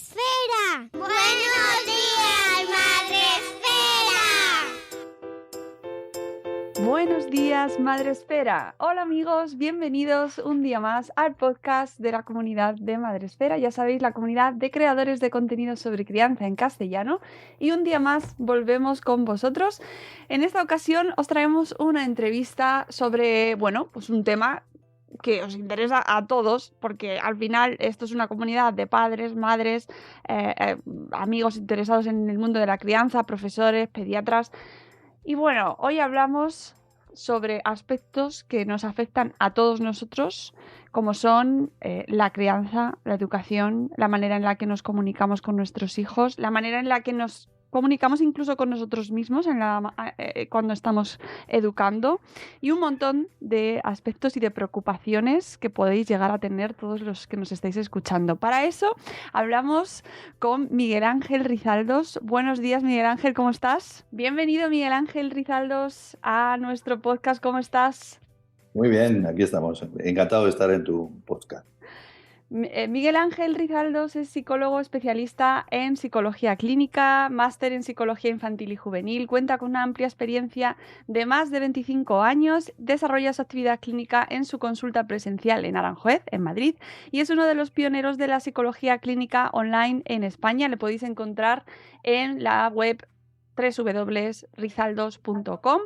Esfera. Buenos días, Madre Esfera. Buenos días, Madre Esfera. Hola amigos, bienvenidos un día más al podcast de la comunidad de Madre Esfera. Ya sabéis, la comunidad de creadores de contenido sobre crianza en castellano. Y un día más volvemos con vosotros. En esta ocasión os traemos una entrevista sobre, pues un tema que os interesa a todos, porque al final esto es una comunidad de padres, madres, amigos interesados en el mundo de la crianza, profesores, pediatras. Y bueno, hoy hablamos sobre aspectos que nos afectan a todos nosotros, como son la crianza, la educación, la manera en la que nos comunicamos con nuestros hijos, la manera en la que nos comunicamos incluso con nosotros mismos cuando estamos educando, y un montón de aspectos y de preocupaciones que podéis llegar a tener todos los que nos estáis escuchando. Para eso hablamos con Miguel Ángel Rizaldos. Buenos días, Miguel Ángel, ¿cómo estás? Bienvenido, Miguel Ángel Rizaldos, a nuestro podcast. ¿Cómo estás? Muy bien, aquí estamos. Encantado de estar en tu podcast. Miguel Ángel Rizaldos es psicólogo especialista en psicología clínica, máster en psicología infantil y juvenil, cuenta con una amplia experiencia de más de 25 años, desarrolla su actividad clínica en su consulta presencial en Aranjuez, en Madrid, y es uno de los pioneros de la psicología clínica online en España. Le podéis encontrar en la web www.rizaldos.com.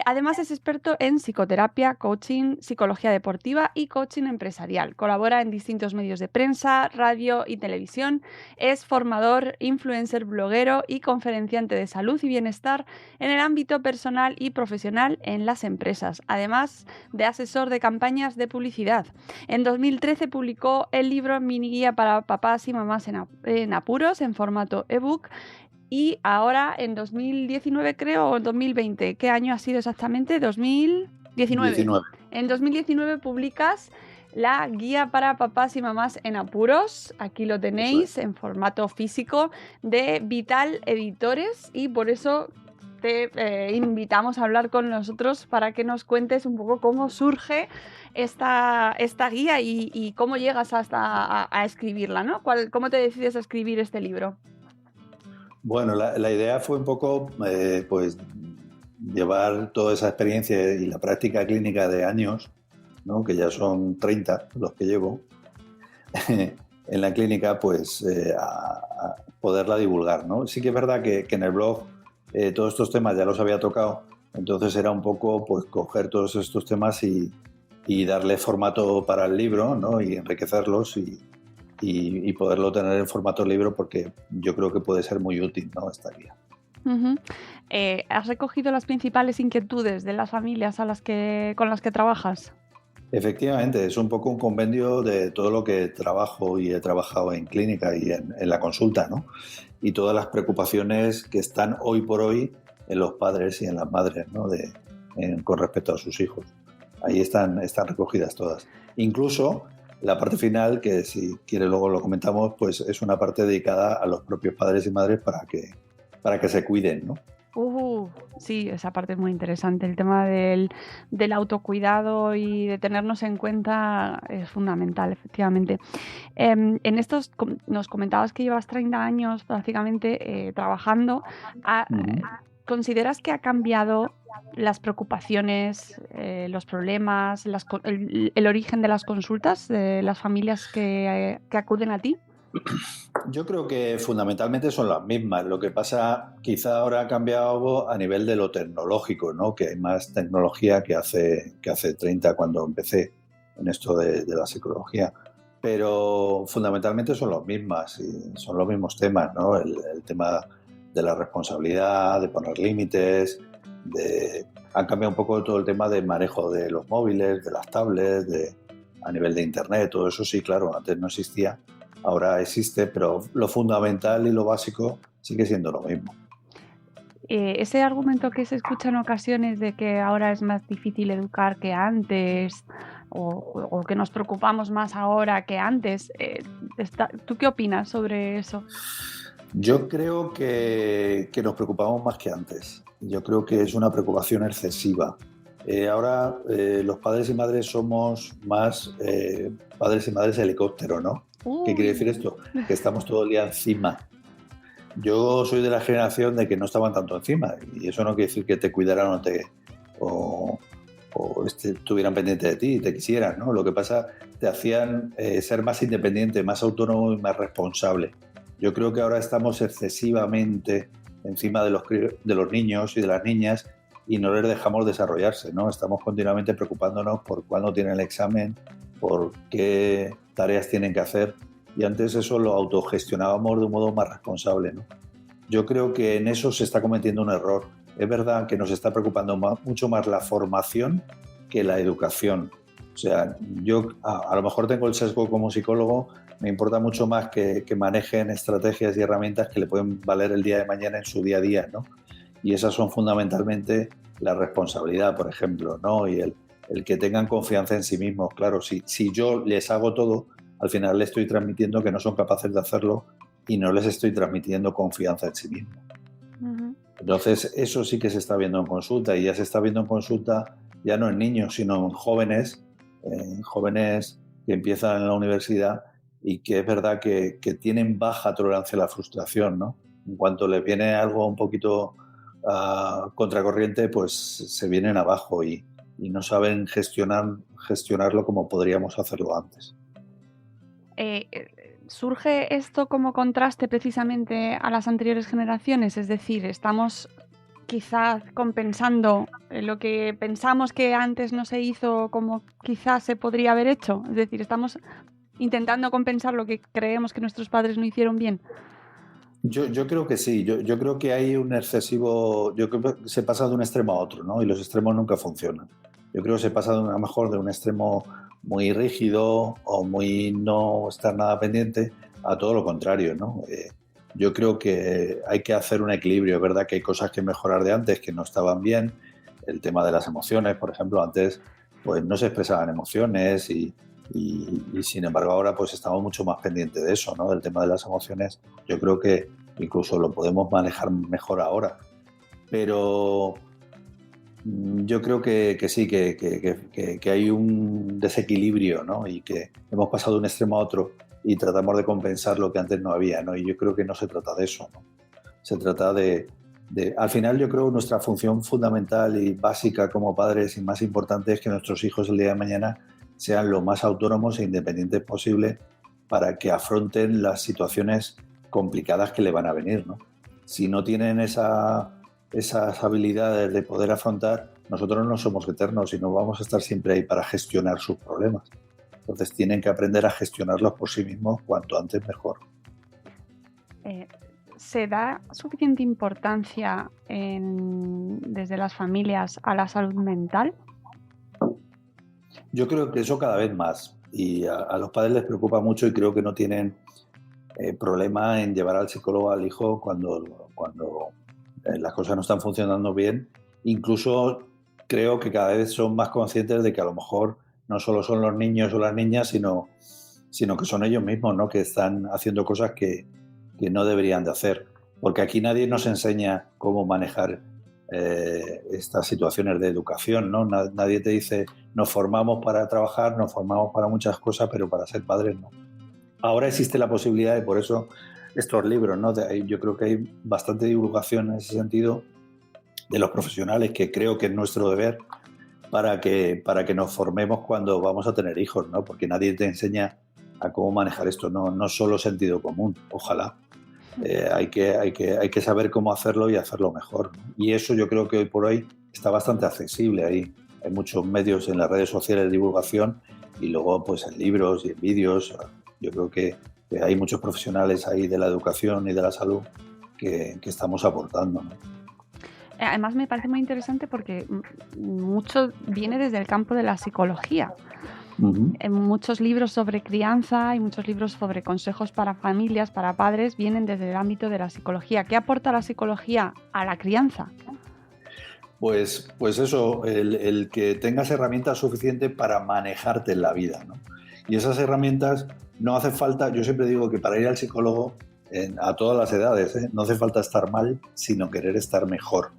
Además es experto en psicoterapia, coaching, psicología deportiva y coaching empresarial. Colabora en distintos medios de prensa, radio y televisión. Es formador, influencer, bloguero y conferenciante de salud y bienestar en el ámbito personal y profesional en las empresas, además de asesor de campañas de publicidad. En 2013 publicó el libro Mini Guía para papás y mamás en apuros en formato ebook. Y ahora en 2019 creo, o en 2020, ¿qué año ha sido exactamente? 2019. 19. En 2019 publicas la guía para papás y mamás en apuros. Aquí lo tenéis en formato físico de Vital Editores y por eso te invitamos a hablar con nosotros para que nos cuentes un poco cómo surge esta guía y cómo llegas hasta a escribirla, ¿no? ¿Cómo te decides a escribir este libro? Bueno, la idea fue un poco pues llevar toda esa experiencia y la práctica clínica de años, ¿no? Que ya son 30 los que llevo en la clínica, pues a poderla divulgar, ¿no? Sí que es verdad que en el blog todos estos temas ya los había tocado, entonces era un poco pues coger todos estos temas y darle formato para el libro, ¿no? Y enriquecerlos y poderlo tener en formato libro, porque yo creo que puede ser muy útil, ¿no? Esta guía. Uh-huh. ¿Has recogido las principales inquietudes de las familias con las que trabajas? Efectivamente, es un poco un compendio de todo lo que trabajo y he trabajado en clínica y en la consulta, ¿no? Y todas las preocupaciones que están hoy por hoy en los padres y en las madres, ¿no? Con respecto a sus hijos. Ahí están recogidas todas. Incluso la parte final, que si quiere luego lo comentamos, pues es una parte dedicada a los propios padres y madres para que se cuiden, ¿no? Sí, esa parte es muy interesante. El tema del autocuidado y de tenernos en cuenta es fundamental, efectivamente. En estos nos comentabas que llevas 30 años prácticamente trabajando. ¿Consideras que ha cambiado las preocupaciones, los problemas, el origen de las consultas de las familias que acuden a ti? Yo creo que fundamentalmente son las mismas. Lo que pasa, quizá ahora ha cambiado a nivel de lo tecnológico, ¿no? Que hay más tecnología que hace 30 cuando empecé en esto de la psicología. Pero fundamentalmente son las mismas y son los mismos temas, ¿no? El tema de la responsabilidad, de poner límites, han cambiado un poco todo el tema del manejo de los móviles, de las tablets, a nivel de internet, todo eso sí, claro, antes no existía. Ahora existe, pero lo fundamental y lo básico sigue siendo lo mismo. Ese argumento que se escucha en ocasiones de que ahora es más difícil educar que antes o que nos preocupamos más ahora que antes, ¿tú qué opinas sobre eso? Yo creo que nos preocupamos más que antes. Yo creo que es una preocupación excesiva. Ahora los padres y madres somos más padres y madres helicóptero, ¿no? ¿Qué quiere decir esto? Que estamos todo el día encima. Yo soy de la generación de que no estaban tanto encima, y eso no quiere decir que te cuidaran o estuvieran pendientes de ti y te quisieran, ¿no? Lo que pasa, te hacían ser más independiente, más autónomo y más responsable. Yo creo que ahora estamos excesivamente encima de los niños y de las niñas y no les dejamos desarrollarse, ¿no? Estamos continuamente preocupándonos por cuándo tienen el examen, por qué tareas tienen que hacer, y antes eso lo autogestionábamos de un modo más responsable, ¿no? Yo creo que en eso se está cometiendo un error. Es verdad que nos está preocupando mucho más la formación que la educación. O sea, yo a lo mejor tengo el sesgo como psicólogo, me importa mucho más que manejen estrategias y herramientas que le pueden valer el día de mañana en su día a día, ¿no? Y esas son fundamentalmente la responsabilidad, por ejemplo, ¿no? Y el que tengan confianza en sí mismos. Claro, si yo les hago todo, al final les estoy transmitiendo que no son capaces de hacerlo y no les estoy transmitiendo confianza en sí mismos. Uh-huh. Entonces, eso sí que se está viendo en consulta, y ya se está viendo en consulta ya no en niños, sino en jóvenes que empiezan en la universidad y que es verdad que tienen baja tolerancia a la frustración, ¿no? En cuanto les viene algo un poquito contracorriente, pues se vienen abajo y no saben gestionarlo como podríamos hacerlo antes. ¿Surge esto como contraste precisamente a las anteriores generaciones? Es decir, estamos quizás compensando lo que pensamos que antes no se hizo como quizás se podría haber hecho. Es decir, estamos intentando compensar lo que creemos que nuestros padres no hicieron bien. Yo creo que sí. Yo creo que hay un excesivo... Yo creo que se pasa de un extremo a otro, ¿no? Y los extremos nunca funcionan. Yo creo que se pasa a lo mejor de un extremo muy rígido o muy no estar nada pendiente a todo lo contrario, ¿no? Yo creo que hay que hacer un equilibrio. Es verdad que hay cosas que mejorar de antes que no estaban bien. El tema de las emociones, por ejemplo, antes pues no se expresaban emociones y sin embargo ahora pues estamos mucho más pendientes de eso, ¿no? Del tema de las emociones. Yo creo que incluso lo podemos manejar mejor ahora. Pero yo creo que sí, que hay un desequilibrio, ¿no? Y que hemos pasado de un extremo a otro y tratamos de compensar lo que antes no había, ¿no? Y yo creo que no se trata de eso, ¿no? Se trata de al final yo creo que nuestra función fundamental y básica como padres y más importante es que nuestros hijos el día de mañana sean lo más autónomos e independientes posible para que afronten las situaciones complicadas que le van a venir, ¿no? Si no tienen esas habilidades de poder afrontar, nosotros no somos eternos y no vamos a estar siempre ahí para gestionar sus problemas. Entonces tienen que aprender a gestionarlos por sí mismos cuanto antes mejor. ¿Se da suficiente importancia desde las familias a la salud mental? Yo creo que eso cada vez más, y a los padres les preocupa mucho y creo que no tienen problema en llevar al psicólogo al hijo cuando las cosas no están funcionando bien. Incluso creo que cada vez son más conscientes de que a lo mejor no solo son los niños o las niñas, sino que son ellos mismos, ¿no? Que están haciendo cosas que no deberían de hacer. Porque aquí nadie nos enseña cómo manejar estas situaciones de educación, ¿no? Nadie te dice, nos formamos para trabajar, nos formamos para muchas cosas, pero para ser padres no. Ahora existe la posibilidad, y por eso estos libros, ¿no? Yo creo que hay bastante divulgación en ese sentido de los profesionales, que creo que es nuestro deber para que nos formemos cuando vamos a tener hijos, ¿no? Porque nadie te enseña a cómo manejar esto, no solo sentido común, ojalá. Hay que saber cómo hacerlo y hacerlo mejor, ¿no? Y eso yo creo que hoy por hoy está bastante accesible. Hay muchos medios en las redes sociales de divulgación y luego pues en libros y en vídeos. Yo creo que hay muchos profesionales ahí de la educación y de la salud que estamos aportando, ¿no? Además me parece muy interesante porque mucho viene desde el campo de la psicología. Uh-huh. Muchos libros sobre crianza y muchos libros sobre consejos para familias, para padres, vienen desde el ámbito de la psicología. ¿Qué aporta la psicología a la crianza? Pues eso, el que tengas herramientas suficientes para manejarte en la vida, ¿no? Y esas herramientas no hace falta, yo siempre digo que para ir al psicólogo, a todas las edades, no hace falta estar mal, sino querer estar mejor.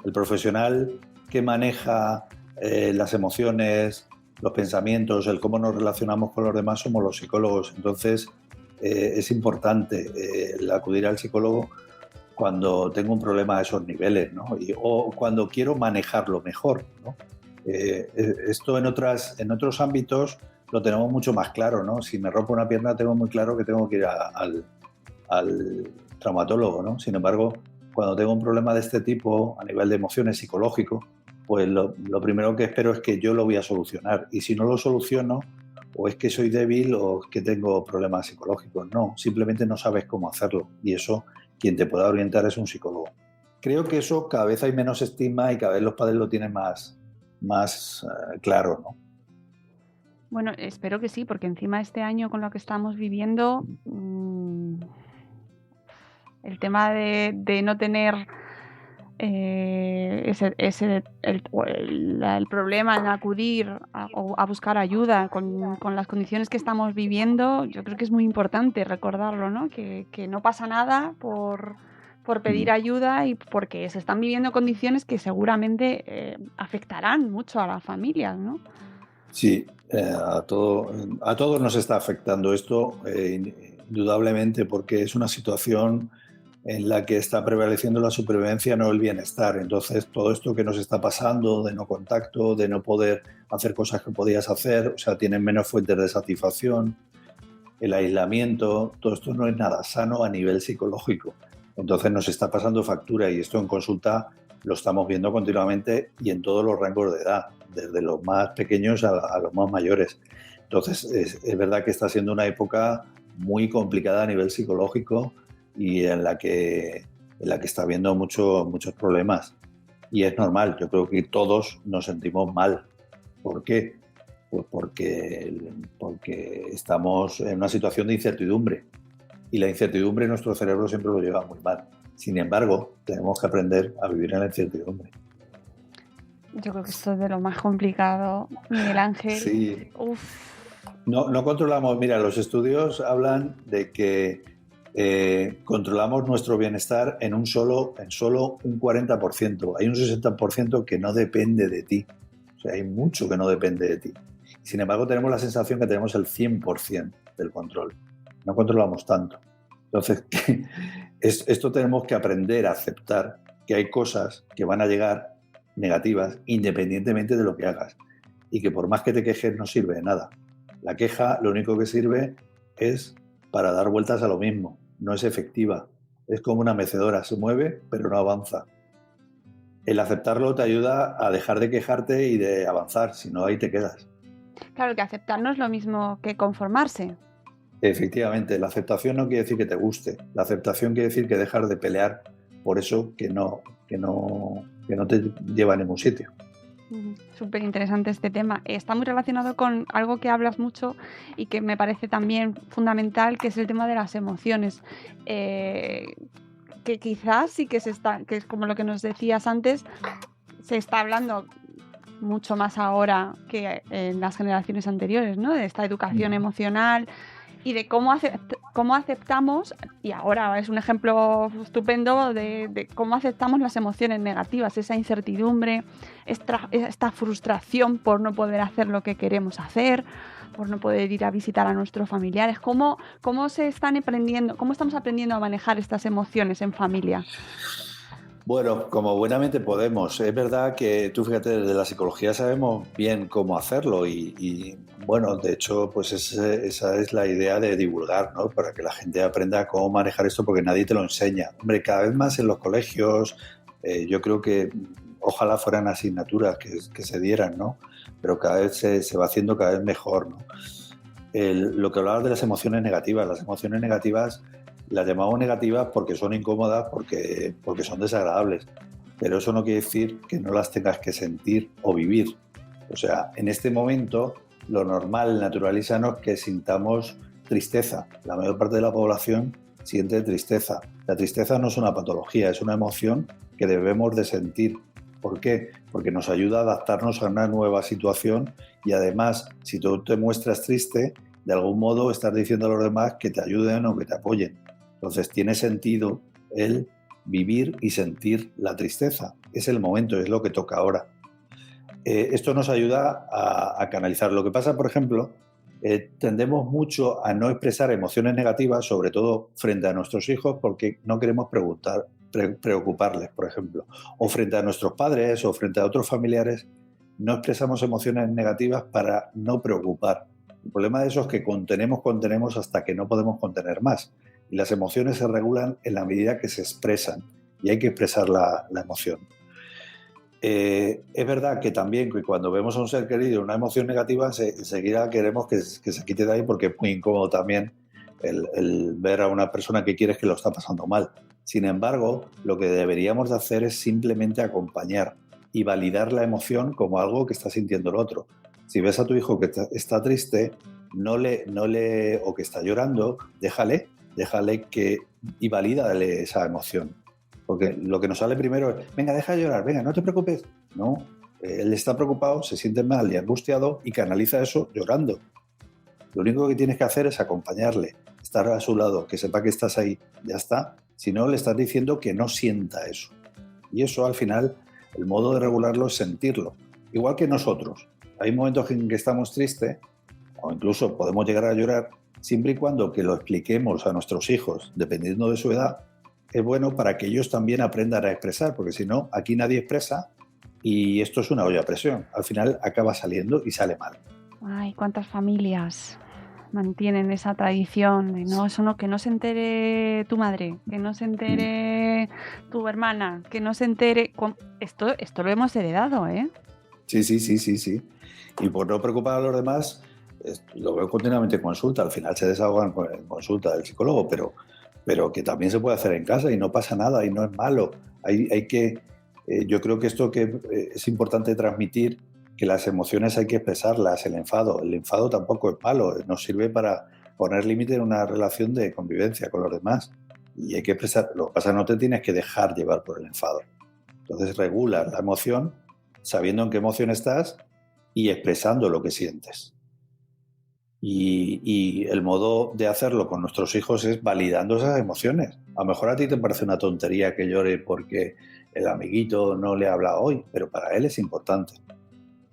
El profesional que maneja las emociones, los pensamientos, el cómo nos relacionamos con los demás, somos los psicólogos. Entonces, es importante el acudir al psicólogo cuando tengo un problema a esos niveles, ¿no? O cuando quiero manejarlo mejor, ¿no? Esto en otros ámbitos lo tenemos mucho más claro, ¿no? Si me rompo una pierna, tengo muy claro que tengo que ir al traumatólogo, ¿no? Sin embargo, cuando tengo un problema de este tipo, a nivel de emociones, psicológico, pues lo primero que espero es que yo lo voy a solucionar. Y si no lo soluciono, o es que soy débil o es que tengo problemas psicológicos. No, simplemente no sabes cómo hacerlo. Y eso, quien te pueda orientar es un psicólogo. Creo que eso cada vez hay menos estigma y cada vez los padres lo tienen más claro, ¿no? Bueno, espero que sí, porque encima este año con lo que estamos viviendo, el tema de no tener el problema en acudir a buscar ayuda con las condiciones que estamos viviendo, yo creo que es muy importante recordarlo, ¿no? Que no pasa nada por pedir ayuda y porque se están viviendo condiciones que seguramente afectarán mucho a las familias, ¿no? Sí, a todos nos está afectando esto, indudablemente, porque es una situación en la que está prevaleciendo la supervivencia, no el bienestar. Entonces, todo esto que nos está pasando, de no contacto, de no poder hacer cosas que podías hacer, o sea, tienen menos fuentes de satisfacción, el aislamiento, todo esto no es nada sano a nivel psicológico. Entonces nos está pasando factura y esto en consulta lo estamos viendo continuamente y en todos los rangos de edad, desde los más pequeños a los más mayores. Entonces es verdad que está siendo una época muy complicada a nivel psicológico y en la que está habiendo muchos problemas. Y es normal, yo creo que todos nos sentimos mal. ¿Por qué? Pues porque estamos en una situación de incertidumbre. Y la incertidumbre nuestro cerebro siempre lo lleva muy mal. Sin embargo, tenemos que aprender a vivir en la incertidumbre. Yo creo que esto es de lo más complicado, Miguel Ángel. Sí. Uf. No controlamos. Mira, los estudios hablan de que controlamos nuestro bienestar en solo un 40%. Hay un 60% que no depende de ti. O sea, hay mucho que no depende de ti. Sin embargo, tenemos la sensación que tenemos el 100% del control. No controlamos tanto. Entonces, esto tenemos que aprender a aceptar que hay cosas que van a llegar negativas independientemente de lo que hagas y que por más que te quejes no sirve de nada. La queja lo único que sirve es para dar vueltas a lo mismo. No es efectiva. Es como una mecedora, se mueve pero no avanza. El aceptarlo te ayuda a dejar de quejarte y de avanzar, si no ahí te quedas. Claro que aceptar no es lo mismo que conformarse. Efectivamente, la aceptación no quiere decir que te guste. La aceptación quiere decir que dejar de pelear por eso que no te lleva a ningún sitio. Súper interesante este tema. Está muy relacionado con algo que hablas mucho y que me parece también fundamental, que es el tema de las emociones. Que quizás sí que que es como lo que nos decías antes, se está hablando mucho más ahora que en las generaciones anteriores, ¿no? De esta educación emocional y de cómo aceptamos, y ahora es un ejemplo estupendo de cómo aceptamos las emociones negativas, esa incertidumbre, esta frustración por no poder hacer lo que queremos hacer, por no poder ir a visitar a nuestros familiares. ¿Cómo estamos aprendiendo a manejar estas emociones en familia? Bueno, como buenamente podemos. Es verdad que tú fíjate, desde la psicología sabemos bien cómo hacerlo y bueno, de hecho, pues esa es la idea de divulgar, ¿no? Para que la gente aprenda cómo manejar esto porque nadie te lo enseña. Hombre, cada vez más en los colegios, yo creo que ojalá fueran asignaturas que se dieran, ¿no? Pero cada vez se va haciendo cada vez mejor, ¿no? Lo que hablabas de las emociones negativas las llamamos negativas porque son incómodas, porque son desagradables. Pero eso no quiere decir que no las tengas que sentir o vivir. O sea, en este momento, lo normal, natural y sano es que sintamos tristeza. La mayor parte de la población siente tristeza. La tristeza no es una patología, es una emoción que debemos de sentir. ¿Por qué? Porque nos ayuda a adaptarnos a una nueva situación y además, si tú te muestras triste, de algún modo estás diciendo a los demás que te ayuden o que te apoyen. Entonces tiene sentido el vivir y sentir la tristeza. Es el momento, es lo que toca ahora. esto nos ayuda a canalizar. Lo que pasa, por ejemplo, tendemos mucho a no expresar emociones negativas, sobre todo frente a nuestros hijos, porque no queremos preocuparles, por ejemplo. O frente a nuestros padres o frente a otros familiares, no expresamos emociones negativas para no preocupar. El problema de eso es que contenemos hasta que no podemos contener más. Y las emociones se regulan en la medida que se expresan. Y hay que expresar la emoción. Es verdad que también cuando vemos a un ser querido una emoción negativa, enseguida queremos que se quite de ahí, porque es muy incómodo también el ver a una persona que quieres que lo está pasando mal. Sin embargo, lo que deberíamos de hacer es simplemente acompañar y validar la emoción como algo que está sintiendo el otro. Si ves a tu hijo que está triste, o que está llorando, déjale y valídale esa emoción. Porque lo que nos sale primero es, venga, deja de llorar, venga, no te preocupes. No, él está preocupado, se siente mal y angustiado y canaliza eso llorando. Lo único que tienes que hacer es acompañarle, estar a su lado, que sepa que estás ahí, ya está. Si no, le estás diciendo que no sienta eso. Y eso, al final, el modo de regularlo es sentirlo. Igual que nosotros. Hay momentos en que estamos tristes, o incluso podemos llegar a llorar, siempre y cuando que lo expliquemos a nuestros hijos, dependiendo de su edad, es bueno para que ellos también aprendan a expresar, porque si no, aquí nadie expresa y esto es una olla a presión. Al final acaba saliendo y sale mal. Ay, cuántas familias mantienen esa tradición de no, eso no, que no se entere tu madre, que no se entere tu hermana, que no se entere... Esto lo hemos heredado, ¿eh? Sí. Y por no preocupar a los demás, lo veo continuamente en consulta. Al final se desahogan en consulta del psicólogo, pero que también se puede hacer en casa y no pasa nada y no es malo. Yo creo que esto que es importante transmitir, que las emociones hay que expresarlas, el enfado tampoco es malo, nos sirve para poner límite en una relación de convivencia con los demás y hay que expresar. Lo que pasa es que no te tienes que dejar llevar por el enfado. Entonces regular la emoción sabiendo en qué emoción estás y expresando lo que sientes. Y el modo de hacerlo con nuestros hijos es validando esas emociones. A lo mejor a ti te parece una tontería que llore porque el amiguito no le habla hoy, pero para él es importante.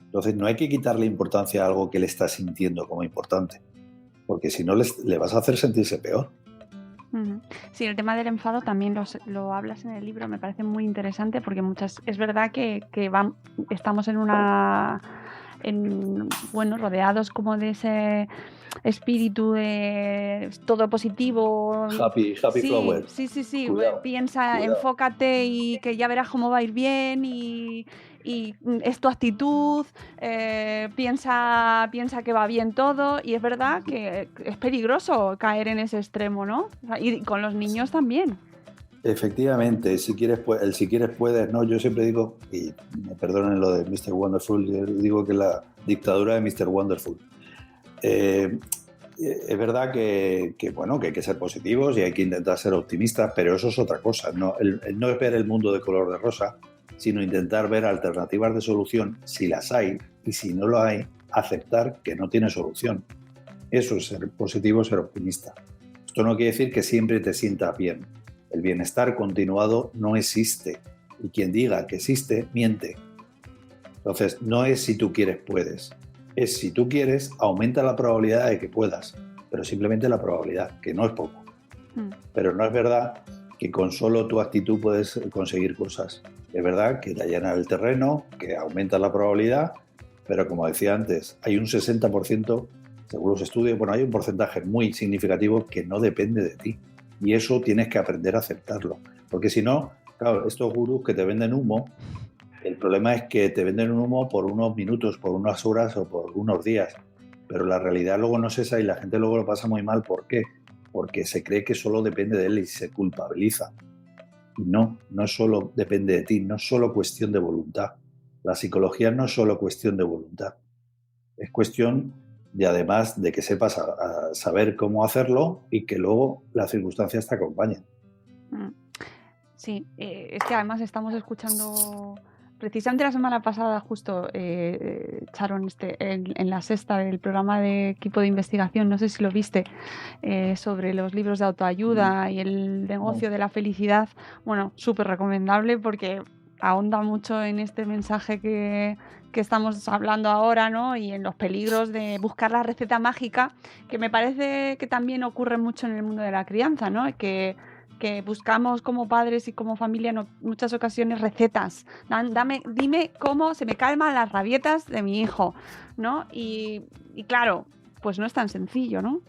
Entonces no hay que quitarle importancia a algo que él está sintiendo como importante, porque si no le vas a hacer sentirse peor. Sí, el tema del enfado también lo hablas en el libro, me parece muy interesante porque es verdad que estamos rodeados como de ese espíritu de todo positivo. Happy flower. Sí. Cuidado. Enfócate y que ya verás cómo va a ir bien y es tu actitud, piensa que va bien todo y es verdad que es peligroso caer en ese extremo, ¿no? Y con los niños también. Efectivamente, si quieres puedes, ¿no? Yo siempre digo, y me perdonen lo de Mr. Wonderful, yo digo que la dictadura de Mr. Wonderful. Es verdad que hay que ser positivos y hay que intentar ser optimistas, pero eso es otra cosa. No es ver el mundo de color de rosa, sino intentar ver alternativas de solución si las hay, y si no lo hay, aceptar que no tiene solución. Eso es ser positivo, ser optimista. Esto no quiere decir que siempre te sientas bien. El bienestar continuado no existe, y quien diga que existe, miente. Entonces, no es si tú quieres, puedes. Es si tú quieres, aumenta la probabilidad de que puedas, pero simplemente la probabilidad, que no es poco. Pero no es verdad que con solo tu actitud puedes conseguir cosas. Es verdad que te allana el terreno, que aumenta la probabilidad, pero como decía antes, hay un 60%, según los estudios, hay un porcentaje muy significativo que no depende de ti. Y eso tienes que aprender a aceptarlo. Porque si no, claro, estos gurús que te venden humo, el problema es que te venden un humo por unos minutos, por unas horas o por unos días. Pero la realidad luego no es esa y la gente luego lo pasa muy mal. ¿Por qué? Porque se cree que solo depende de él y se culpabiliza. Y no solo depende de ti, no es solo cuestión de voluntad. La psicología no es solo cuestión de voluntad. Es cuestión de, además de que sepas a saber cómo hacerlo y que luego las circunstancias te acompañen. Sí, es que además estamos escuchando... Precisamente la semana pasada justo echaron en La Sexta del programa de equipo de investigación, no sé si lo viste, sobre los libros de autoayuda y el negocio de la felicidad. Bueno, súper recomendable porque ahonda mucho en este mensaje que estamos hablando ahora, ¿no? Y en los peligros de buscar la receta mágica, que me parece que también ocurre mucho en el mundo de la crianza, ¿no? Que buscamos como padres y como familia en muchas ocasiones recetas. Dime cómo se me calman las rabietas de mi hijo, ¿no? Y claro, pues no es tan sencillo, ¿no?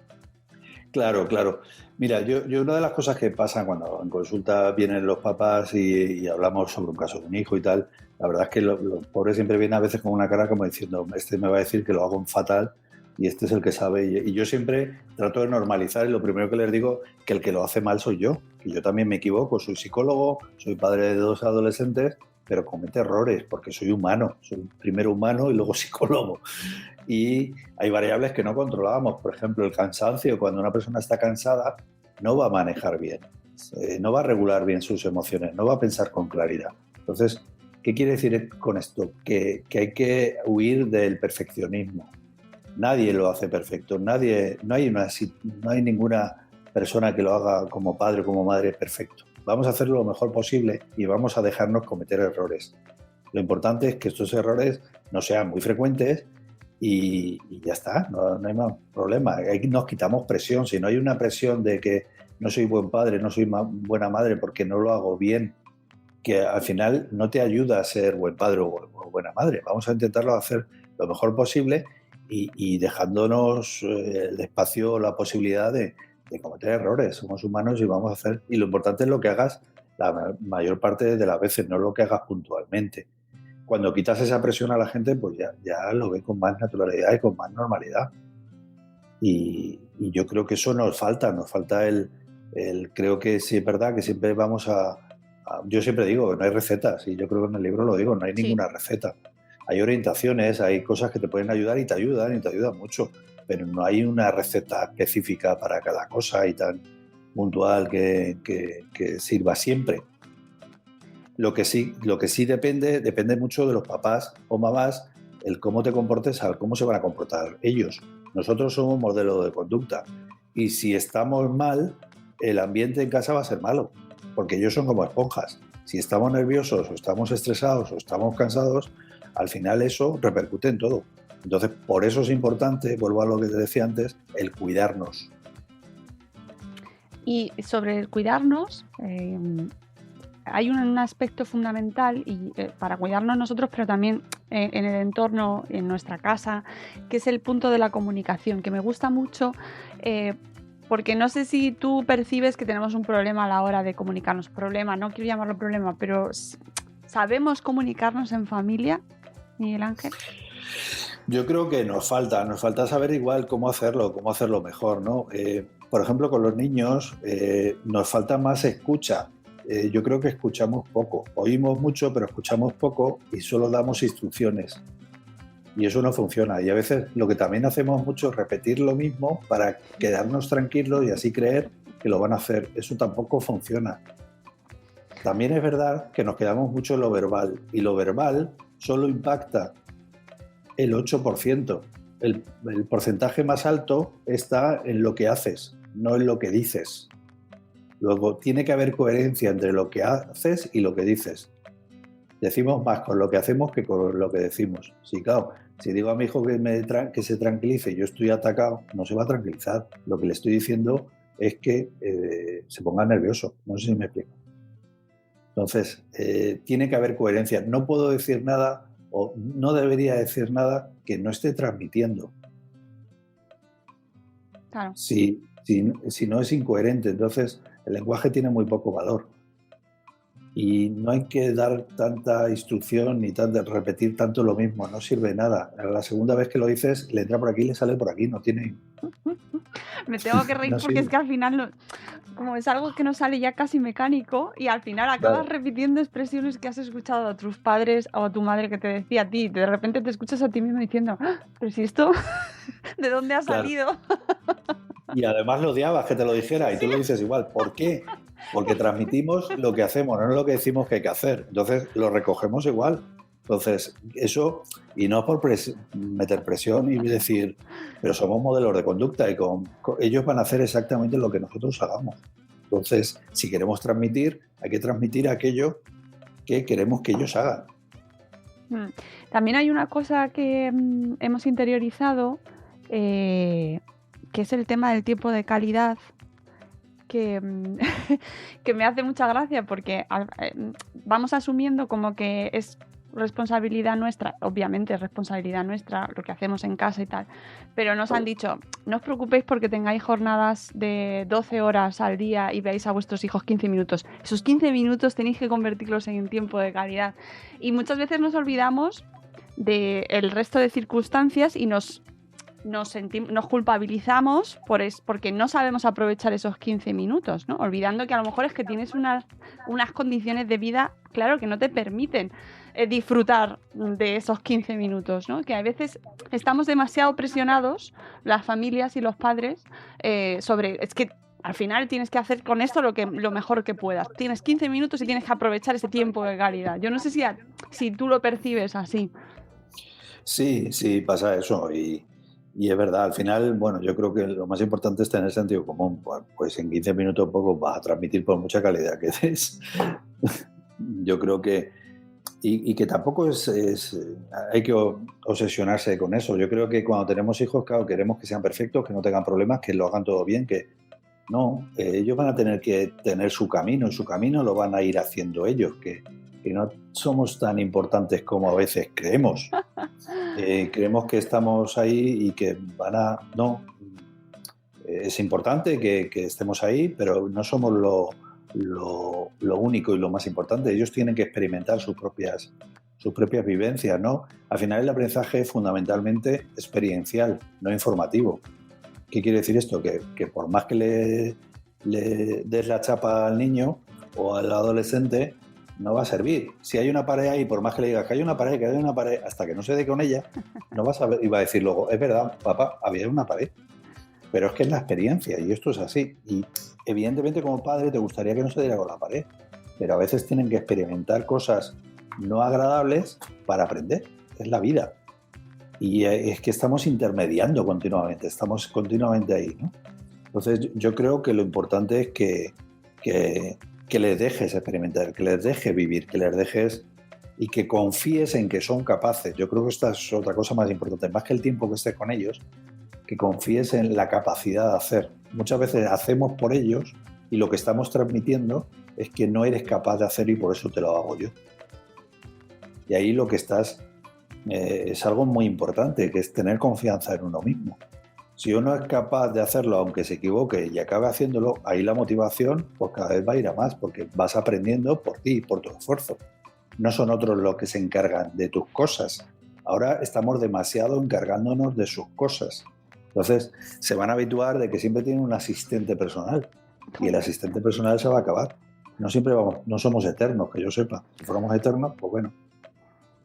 Claro, claro. Mira, yo una de las cosas que pasa cuando en consulta vienen los papás y hablamos sobre un caso de un hijo y tal, la verdad es que los pobres siempre vienen a veces con una cara como diciendo, este me va a decir que lo hago fatal y este es el que sabe. Y yo siempre trato de normalizar y lo primero que les digo que el que lo hace mal soy yo, que yo también me equivoco, soy psicólogo, soy padre de 2 adolescentes, pero comete errores porque soy humano, soy primero humano y luego psicólogo. Y hay variables que no controlábamos, por ejemplo, el cansancio. Cuando una persona está cansada, no va a manejar bien, no va a regular bien sus emociones, no va a pensar con claridad. Entonces, ¿qué quiere decir con esto? Que hay que huir del perfeccionismo. Nadie lo hace perfecto, no hay ninguna persona que lo haga como padre o como madre perfecto. Vamos a hacerlo lo mejor posible y vamos a dejarnos cometer errores. Lo importante es que estos errores no sean muy frecuentes y ya está, no hay más problema. Ahí nos quitamos presión. Si no hay una presión de que no soy buen padre, no soy buena madre porque no lo hago bien, que al final no te ayuda a ser buen padre o buena madre. Vamos a intentarlo hacer lo mejor posible y dejándonos el espacio, la posibilidad de cometer errores. Somos humanos y vamos a hacer... Y lo importante es lo que hagas la mayor parte de las veces, no lo que hagas puntualmente. Cuando quitas esa presión a la gente, pues ya lo ve con más naturalidad y con más normalidad. Y yo creo que eso nos falta creo que sí es verdad que siempre vamos yo siempre digo que no hay recetas, y yo creo que en el libro lo digo, no hay ninguna receta. Hay orientaciones, hay cosas que te pueden ayudar y te ayudan mucho, pero no hay una receta específica para cada cosa y tan puntual que sirva siempre. Lo que sí depende mucho de los papás o mamás, el cómo te comportes, al cómo se van a comportar ellos. Nosotros somos modelo de conducta y si estamos mal, el ambiente en casa va a ser malo, porque ellos son como esponjas. Si estamos nerviosos o estamos estresados o estamos cansados, al final eso repercute en todo. Entonces, por eso es importante, vuelvo a lo que te decía antes, el cuidarnos. Y sobre el cuidarnos, hay un aspecto fundamental para cuidarnos nosotros, pero también en el entorno, en nuestra casa, que es el punto de la comunicación, que me gusta mucho, porque no sé si tú percibes que tenemos un problema a la hora de comunicarnos. Problema, no quiero llamarlo problema, pero ¿sabemos comunicarnos en familia, Miguel Ángel? Yo creo que nos falta saber igual cómo hacerlo mejor, ¿no? Por ejemplo, con los niños nos falta más escucha. Yo creo que escuchamos poco. Oímos mucho, pero escuchamos poco y solo damos instrucciones. Y eso no funciona. Y a veces lo que también hacemos mucho es repetir lo mismo para quedarnos tranquilos y así creer que lo van a hacer. Eso tampoco funciona. También es verdad que nos quedamos mucho en lo verbal. Y lo verbal solo impacta el 8%. El porcentaje más alto está en lo que haces, no en lo que dices. Luego, tiene que haber coherencia entre lo que haces y lo que dices. Decimos más con lo que hacemos que con lo que decimos. Sí, claro, si digo a mi hijo que se tranquilice y yo estoy atacado, no se va a tranquilizar. Lo que le estoy diciendo es que se ponga nervioso. No sé si me explico. Entonces, tiene que haber coherencia. No puedo decir nada o no debería decir nada que no esté transmitiendo. Claro. Si no es incoherente, entonces el lenguaje tiene muy poco valor. Y no hay que dar tanta instrucción ni repetir tanto lo mismo, no sirve de nada. A la segunda vez que lo dices, le entra por aquí y le sale por aquí, no tiene... Me tengo que reír porque es que al final, como es algo que nos sale ya casi mecánico y al final acabas repitiendo expresiones que has escuchado a tus padres o a tu madre que te decía a ti. De repente te escuchas a ti mismo diciendo, pero si esto, ¿de dónde ha salido? Y además lo odiabas que te lo dijera y tú lo dices igual. ¿Por qué? Porque transmitimos lo que hacemos, no es lo que decimos que hay que hacer. Entonces lo recogemos igual. Entonces eso, y no por meter presión y decir, pero somos modelos de conducta y ellos van a hacer exactamente lo que nosotros hagamos. Entonces, si queremos transmitir, hay que transmitir aquello que queremos que ellos hagan. También hay una cosa que hemos interiorizado, que es el tema del tiempo de calidad, que me hace mucha gracia porque vamos asumiendo como que es responsabilidad nuestra, obviamente es responsabilidad nuestra lo que hacemos en casa y tal, pero nos han dicho, no os preocupéis porque tengáis jornadas de 12 horas al día y veáis a vuestros hijos 15 minutos. Esos 15 minutos tenéis que convertirlos en tiempo de calidad. Y muchas veces nos olvidamos del resto de circunstancias y nos culpabilizamos porque no sabemos aprovechar esos 15 minutos, ¿no? Olvidando que a lo mejor es que tienes unas condiciones de vida, claro, que no te permiten disfrutar de esos 15 minutos, ¿no? Que a veces estamos demasiado presionados, las familias y los padres, es que al final tienes que hacer con esto lo mejor que puedas. Tienes 15 minutos y tienes que aprovechar ese tiempo de calidad. Yo no sé si tú lo percibes así. Sí, pasa eso y es verdad, al final, bueno, yo creo que lo más importante es tener sentido común. Pues en 15 minutos poco vas a transmitir por mucha calidad que des. Yo creo que y que tampoco hay que obsesionarse con eso. Yo creo que cuando tenemos hijos, claro, queremos que sean perfectos, que no tengan problemas, que lo hagan todo bien, que no, ellos van a tener que tener su camino y su camino lo van a ir haciendo ellos, que no somos tan importantes como a veces creemos. Creemos que estamos ahí y que no, es importante que estemos ahí, pero no somos lo único y lo más importante. Ellos tienen que experimentar sus propias vivencias, ¿no? Al final el aprendizaje es fundamentalmente experiencial, no informativo. ¿Qué quiere decir esto? Que por más que le des la chapa al niño o al adolescente, no va a servir. Si hay una pared ahí, por más que le digas que hay una pared, hasta que no se dé con ella, no vas a ver, y va a decir luego, es verdad, papá, había una pared. Pero es que es la experiencia y esto es así. Y evidentemente como padre te gustaría que no se diera con la pared, pero a veces tienen que experimentar cosas no agradables para aprender. Es la vida. Y es que estamos intermediando continuamente, estamos continuamente ahí, ¿no? Entonces yo creo que lo importante es que les dejes experimentar, que les dejes vivir, que les dejes y que confíes en que son capaces. Yo creo que esta es otra cosa más importante, más que el tiempo que estés con ellos, que confíes en la capacidad de hacer. Muchas veces hacemos por ellos y lo que estamos transmitiendo es que no eres capaz de hacer y por eso te lo hago yo. Y ahí lo que estás es algo muy importante, que es tener confianza en uno mismo. Si uno es capaz de hacerlo aunque se equivoque y acabe haciéndolo, ahí la motivación pues cada vez va a ir a más porque vas aprendiendo por ti, por tu esfuerzo. No son otros los que se encargan de tus cosas. Ahora estamos demasiado encargándonos de sus cosas. Entonces se van a habituar de que siempre tienen un asistente personal y el asistente personal se va a acabar. No somos eternos, que yo sepa. Si fuéramos eternos, pues bueno.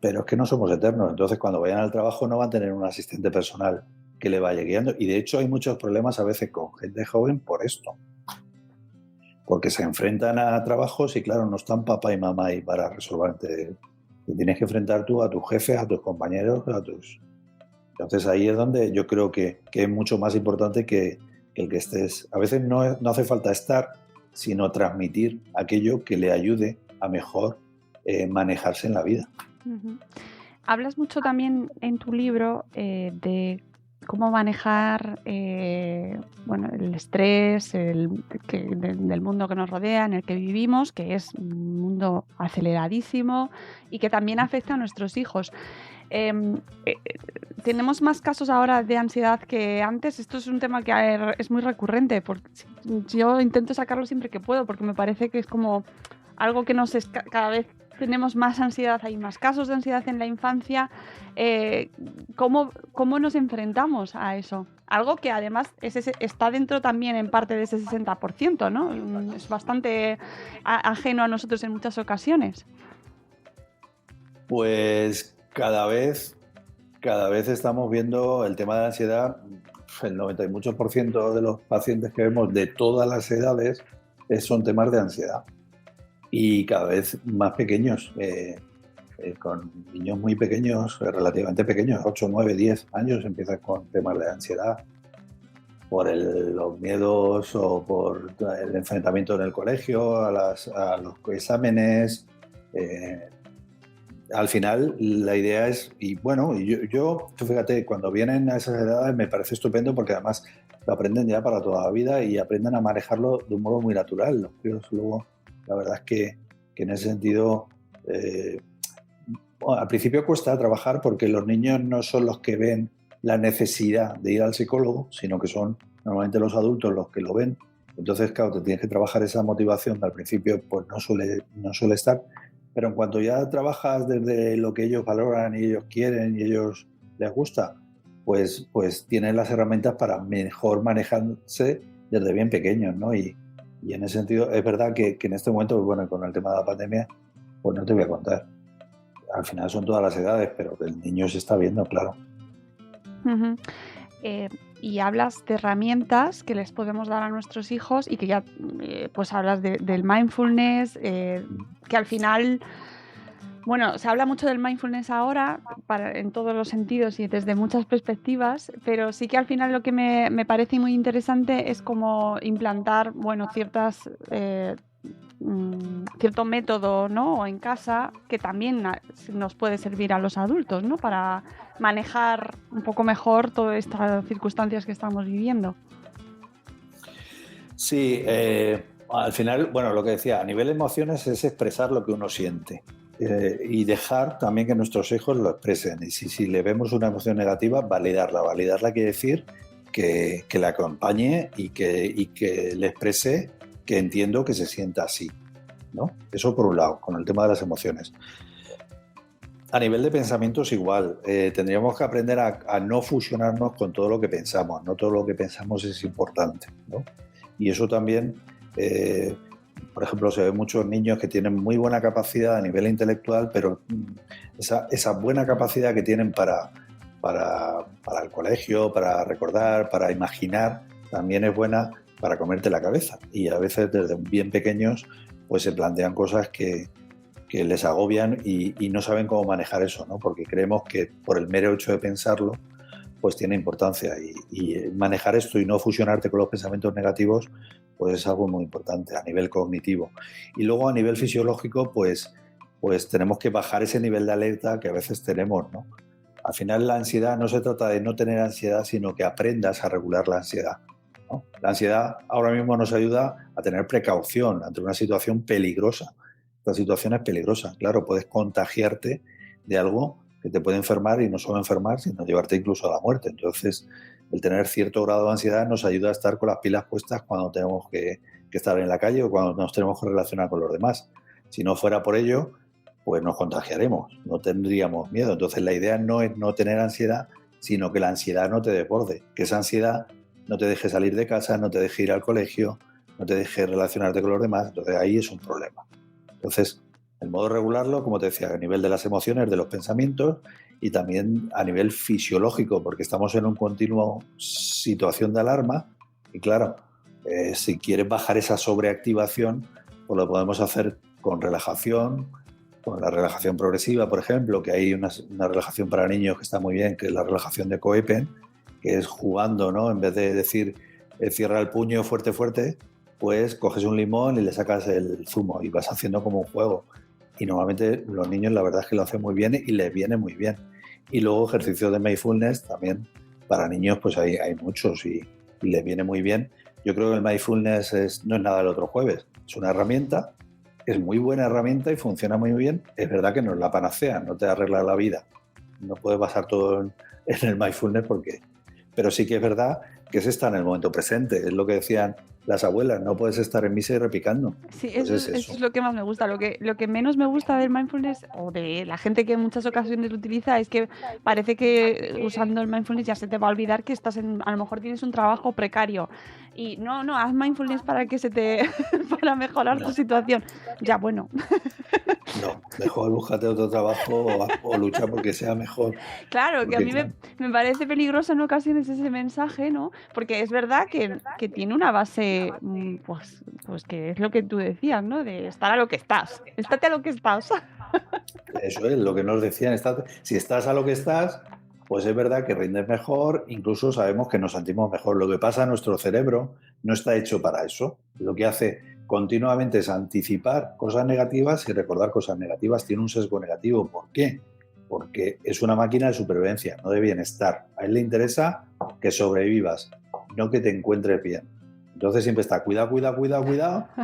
Pero es que no somos eternos. Entonces cuando vayan al trabajo no van a tener un asistente personal que le vaya guiando. Y de hecho hay muchos problemas a veces con gente joven por esto. Porque se enfrentan a trabajos y claro, no están papá y mamá ahí para resolverte. Te tienes que enfrentar tú a tus jefes, a tus compañeros, Entonces ahí es donde yo creo que es mucho más importante que el que estés. A veces no hace falta estar, sino transmitir aquello que le ayude a mejor manejarse en la vida. Uh-huh. Hablas mucho también en tu libro de cómo manejar el estrés del mundo que nos rodea, en el que vivimos, que es un mundo aceleradísimo y que también afecta a nuestros hijos. Tenemos más casos ahora de ansiedad que antes. Esto es un tema que es muy recurrente. Yo intento sacarlo siempre que puedo porque me parece que es como algo que cada vez tenemos más ansiedad, hay más casos de ansiedad en la infancia. ¿Cómo nos enfrentamos a eso? Algo que además está dentro también en parte de ese 60%, ¿no? Es bastante ajeno a nosotros en muchas ocasiones. Pues cada vez estamos viendo el tema de la ansiedad. El 90 y muchos % de los pacientes que vemos de todas las edades son temas de ansiedad. Y cada vez más pequeños, con niños muy pequeños, relativamente pequeños, 8, 9, 10 años, empiezan con temas de ansiedad por los miedos o por el enfrentamiento en el colegio, a los exámenes, Al final la idea es, y bueno, tú fíjate, cuando vienen a esas edades me parece estupendo porque además lo aprenden ya para toda la vida y aprenden a manejarlo de un modo muy natural. Los críos luego, la verdad es que en ese sentido, bueno, al principio cuesta trabajar porque los niños no son los que ven la necesidad de ir al psicólogo, sino que son normalmente los adultos los que lo ven. Entonces, claro, te tienes que trabajar esa motivación que al principio pues no suele estar. Pero en cuanto ya trabajas desde lo que ellos valoran y ellos quieren y ellos les gusta, pues tienen las herramientas para mejor manejarse desde bien pequeños, ¿no? Y en ese sentido es verdad que en este momento, bueno, con el tema de la pandemia, pues no te voy a contar. Al final son todas las edades, pero el niño se está viendo, claro. Uh-huh. Y hablas de herramientas que les podemos dar a nuestros hijos y que ya pues hablas del mindfulness, que al final, bueno, se habla mucho del mindfulness ahora en todos los sentidos y desde muchas perspectivas, pero sí que al final lo que me parece muy interesante es como implantar, bueno, cierto método, ¿no? En casa que también nos puede servir a los adultos, ¿no? Para manejar un poco mejor todas estas circunstancias que estamos viviendo. Sí, al final, bueno, lo que decía, a nivel de emociones es expresar lo que uno siente y dejar también que nuestros hijos lo expresen. Y si le vemos una emoción negativa, validarla. Validarla quiere decir que la acompañe y que le exprese que entiendo que se sienta así, ¿no? Eso por un lado, con el tema de las emociones. A nivel de pensamientos igual, tendríamos que aprender a no fusionarnos con todo lo que pensamos. No todo lo que pensamos es importante, ¿no? Y eso también, por ejemplo, se ve muchos niños que tienen muy buena capacidad a nivel intelectual, pero esa buena capacidad que tienen para el colegio, para recordar, para imaginar, también es buena para comerte la cabeza. Y a veces desde bien pequeños pues se plantean cosas que les agobian y no saben cómo manejar eso, ¿no? Porque creemos que por el mero hecho de pensarlo pues tiene importancia y manejar esto y no fusionarte con los pensamientos negativos pues es algo muy importante a nivel cognitivo. Y luego a nivel fisiológico pues tenemos que bajar ese nivel de alerta que a veces tenemos, ¿no? Al final la ansiedad no se trata de no tener ansiedad, sino que aprendas a regular la ansiedad, ¿no? La ansiedad ahora mismo nos ayuda a tener precaución ante una situación peligrosa. Esta situación es peligrosa, claro, puedes contagiarte de algo que te puede enfermar y no solo enfermar, sino llevarte incluso a la muerte. Entonces, el tener cierto grado de ansiedad nos ayuda a estar con las pilas puestas cuando tenemos que estar en la calle o cuando nos tenemos que relacionar con los demás. Si no fuera por ello, pues nos contagiaremos, no tendríamos miedo. Entonces, la idea no es no tener ansiedad, sino que la ansiedad no te desborde, que esa ansiedad no te deje salir de casa, no te deje ir al colegio, no te deje relacionarte con los demás. Entonces, ahí es un problema. Entonces, el modo de regularlo, como te decía, a nivel de las emociones, de los pensamientos y también a nivel fisiológico, porque estamos en un continuo situación de alarma y claro, si quieres bajar esa sobreactivación, pues lo podemos hacer con relajación, con la relajación progresiva, por ejemplo, que hay una relajación para niños que está muy bien, que es la relajación de Coepen, que es jugando, ¿no? En vez de decir cierra el puño fuerte, fuerte, pues coges un limón y le sacas el zumo y vas haciendo como un juego. Y normalmente los niños la verdad es que lo hacen muy bien y les viene muy bien. Y luego ejercicios de mindfulness también para niños pues hay muchos y les viene muy bien. Yo creo que el mindfulness no es nada del otro jueves, es una herramienta, es muy buena herramienta y funciona muy bien. Es verdad que no es la panacea, no te arregla la vida, no puedes basar todo en el mindfulness pero sí que es verdad que es estar en el momento presente, es lo que decían las abuelas, no puedes estar en misa y repicando. Sí, pues eso es lo que más me gusta. Lo que menos me gusta del mindfulness o de la gente que en muchas ocasiones lo utiliza es que parece que usando el mindfulness ya se te va a olvidar que a lo mejor tienes un trabajo precario y no, haz mindfulness para que para mejorar tu situación. Ya, bueno. No, mejor búscate otro trabajo o lucha porque sea mejor. Claro, que a mí me parece peligroso en ocasiones ese mensaje, ¿no? Porque es verdad que tiene una base, pues que es lo que tú decías, ¿no? De estar a lo que estás. Estate a lo que estás. Eso es lo que nos decían. Si estás a lo que estás, pues es verdad que rindes mejor, incluso sabemos que nos sentimos mejor. Lo que pasa, nuestro cerebro no está hecho para eso. Lo que hace continuamente es anticipar cosas negativas y recordar cosas negativas. Tiene un sesgo negativo. ¿Por qué? Porque es una máquina de supervivencia, no de bienestar. A él le interesa que sobrevivas, no que te encuentres bien. Entonces siempre está cuidado,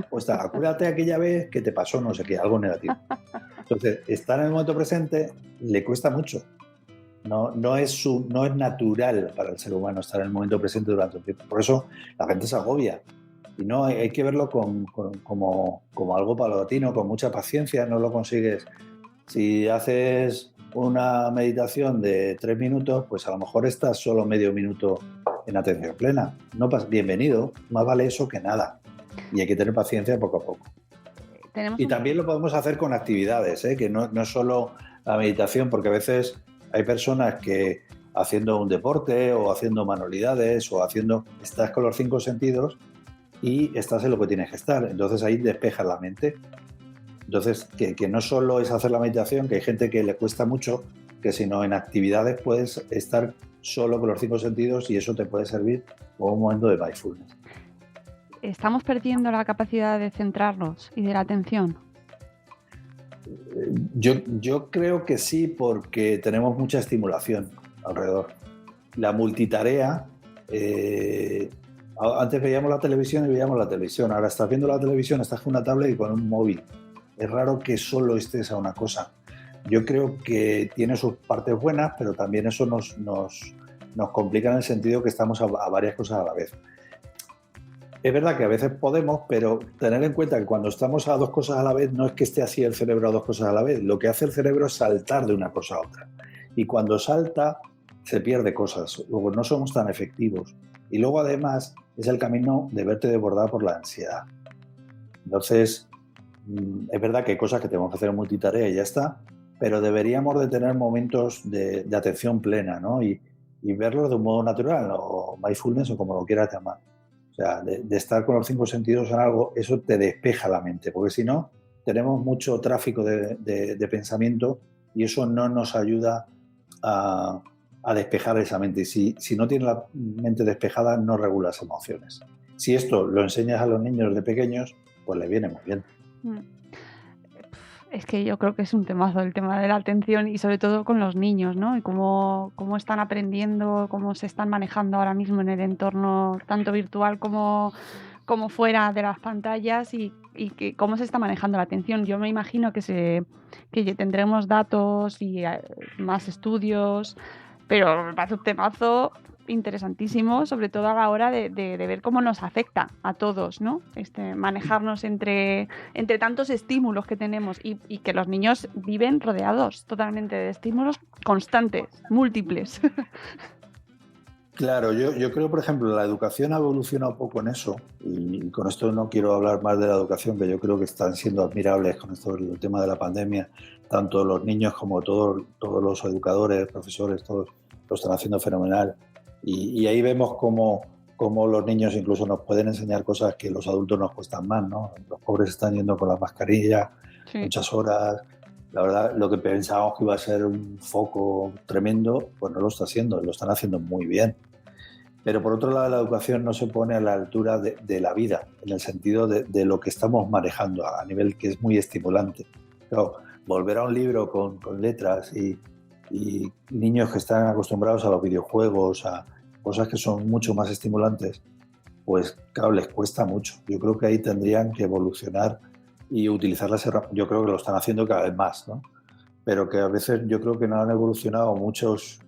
o está acuérdate aquella vez que te pasó no sé qué, algo negativo. Entonces, estar en el momento presente le cuesta mucho. No es natural para el ser humano estar en el momento presente durante un tiempo. Por eso la gente se agobia. Y no, hay que verlo como algo paulatino, con mucha paciencia, no lo consigues. Si haces una meditación de 3 minutos, pues a lo mejor estás solo medio minuto en atención plena. No bienvenido, más vale eso que nada. Y hay que tener paciencia poco a poco. Y también lo podemos hacer con actividades, que no es solo la meditación, porque a veces hay personas que haciendo un deporte o haciendo manualidades o estás con los 5 sentidos y estás en lo que tienes que estar. Entonces ahí despejas la mente. Entonces, que no solo es hacer la meditación, que hay gente que le cuesta mucho, que sino en actividades puedes estar solo con los 5 sentidos y eso te puede servir como un momento de mindfulness. ¿Estamos perdiendo la capacidad de centrarnos y de la atención? Yo creo que sí, porque tenemos mucha estimulación alrededor. La multitarea, antes veíamos la televisión y veíamos la televisión, ahora estás viendo la televisión, estás con una tablet y con un móvil. Es raro que solo estés a una cosa. Yo creo que tiene sus partes buenas, pero también eso nos complica en el sentido que estamos a varias cosas a la vez. Es verdad que a veces podemos, pero tener en cuenta que cuando estamos a 2 cosas a la vez, no es que esté así el cerebro a 2 cosas a la vez. Lo que hace el cerebro es saltar de una cosa a otra. Y cuando salta, se pierde cosas. Luego no somos tan efectivos. Y luego, además, es el camino de verte desbordado por la ansiedad. Entonces, es verdad que hay cosas que tenemos que hacer en multitarea y ya está, pero deberíamos de tener momentos de atención plena, ¿no? Y verlos de un modo natural, o mindfulness, o como lo quieras llamar. O sea, de estar con los 5 sentidos en algo, eso te despeja la mente, porque si no, tenemos mucho tráfico de pensamiento y eso no nos ayuda a despejar esa mente. Y si no tienes la mente despejada, no regulas emociones. Si esto lo enseñas a los niños de pequeños, pues les viene muy bien. Es que yo creo que es un temazo el tema de la atención y sobre todo con los niños, ¿no? Y cómo están aprendiendo, cómo se están manejando ahora mismo en el entorno tanto virtual como fuera de las pantallas y que cómo se está manejando la atención. Yo me imagino que tendremos datos y más estudios, pero me parece un temazo interesantísimo, sobre todo a la hora de ver cómo nos afecta a todos, ¿no? Manejarnos entre tantos estímulos que tenemos y que los niños viven rodeados totalmente de estímulos constantes, múltiples. Claro, yo creo, por ejemplo, la educación ha evolucionado poco en eso, y con esto no quiero hablar más de la educación, que yo creo que están siendo admirables con esto del tema de la pandemia, tanto los niños como todos los educadores, profesores, todos lo están haciendo fenomenal. Y ahí vemos cómo los niños incluso nos pueden enseñar cosas que los adultos nos cuestan más, ¿no? Los pobres están yendo con las mascarillas muchas horas. La verdad, lo que pensábamos que iba a ser un foco tremendo, pues no lo está haciendo, lo están haciendo muy bien. Pero por otro lado, la educación no se pone a la altura de la vida, en el sentido de lo que estamos manejando a nivel que es muy estimulante. Claro, volver a un libro con letras y niños que están acostumbrados a los videojuegos, a cosas que son mucho más estimulantes, pues claro, les cuesta mucho. Yo creo que ahí tendrían que evolucionar y utilizar las herramientas. Yo creo que lo están haciendo cada vez más, ¿no? Pero que a veces yo creo que no han evolucionado muchos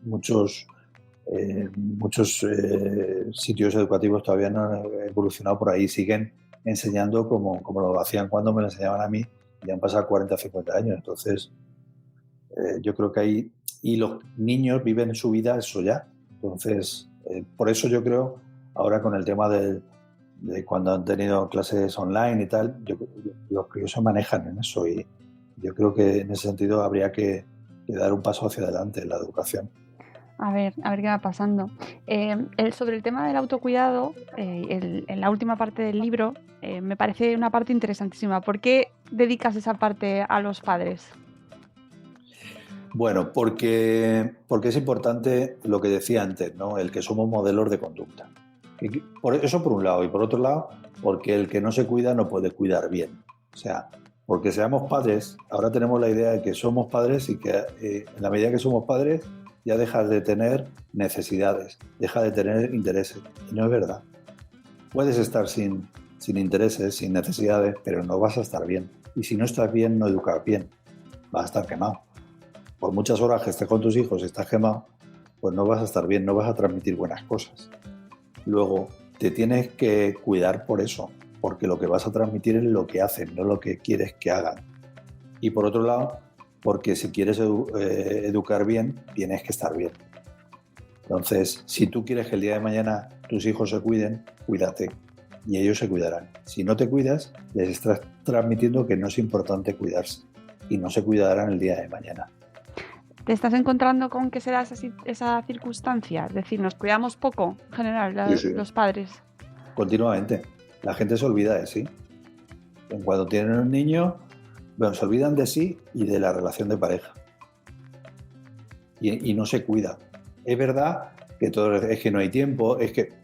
sitios educativos todavía no han evolucionado por ahí, siguen enseñando como lo hacían cuando me lo enseñaban a mí, y han pasado 40 o 50 años. Entonces, yo creo que ahí, y los niños viven su vida eso ya. Entonces, por eso yo creo, ahora con el tema de cuando han tenido clases online y tal, los críos se manejan en eso, y yo creo que en ese sentido habría que dar un paso hacia adelante en la educación. A ver qué va pasando. Sobre el tema del autocuidado, en la última parte del libro, me parece una parte interesantísima. ¿Por qué dedicas esa parte a los padres? Bueno, porque es importante lo que decía antes, ¿no? El que somos modelos de conducta. Eso por un lado. Y por otro lado, porque el que no se cuida no puede cuidar bien. O sea, porque seamos padres, ahora tenemos la idea de que somos padres y que en la medida que somos padres ya dejas de tener necesidades, dejas de tener intereses. Y no es verdad. Puedes estar sin intereses, sin necesidades, pero no vas a estar bien. Y si no estás bien, no educas bien. Vas a estar quemado. Por muchas horas que estés con tus hijos y estás quemado, pues no vas a estar bien, no vas a transmitir buenas cosas. Luego, te tienes que cuidar por eso, porque lo que vas a transmitir es lo que hacen, no lo que quieres que hagan. Y por otro lado, porque si quieres educar bien, tienes que estar bien. Entonces, si tú quieres que el día de mañana tus hijos se cuiden, cuídate y ellos se cuidarán. Si no te cuidas, les estás transmitiendo que no es importante cuidarse y no se cuidarán el día de mañana. ¿Te estás encontrando con que se da esa circunstancia? Es decir, nos cuidamos poco, en general, Sí. los padres. Continuamente. La gente se olvida de sí. Cuando tienen un niño, bueno, se olvidan de sí y de la relación de pareja. Y no se cuida. Es verdad que es que no hay tiempo,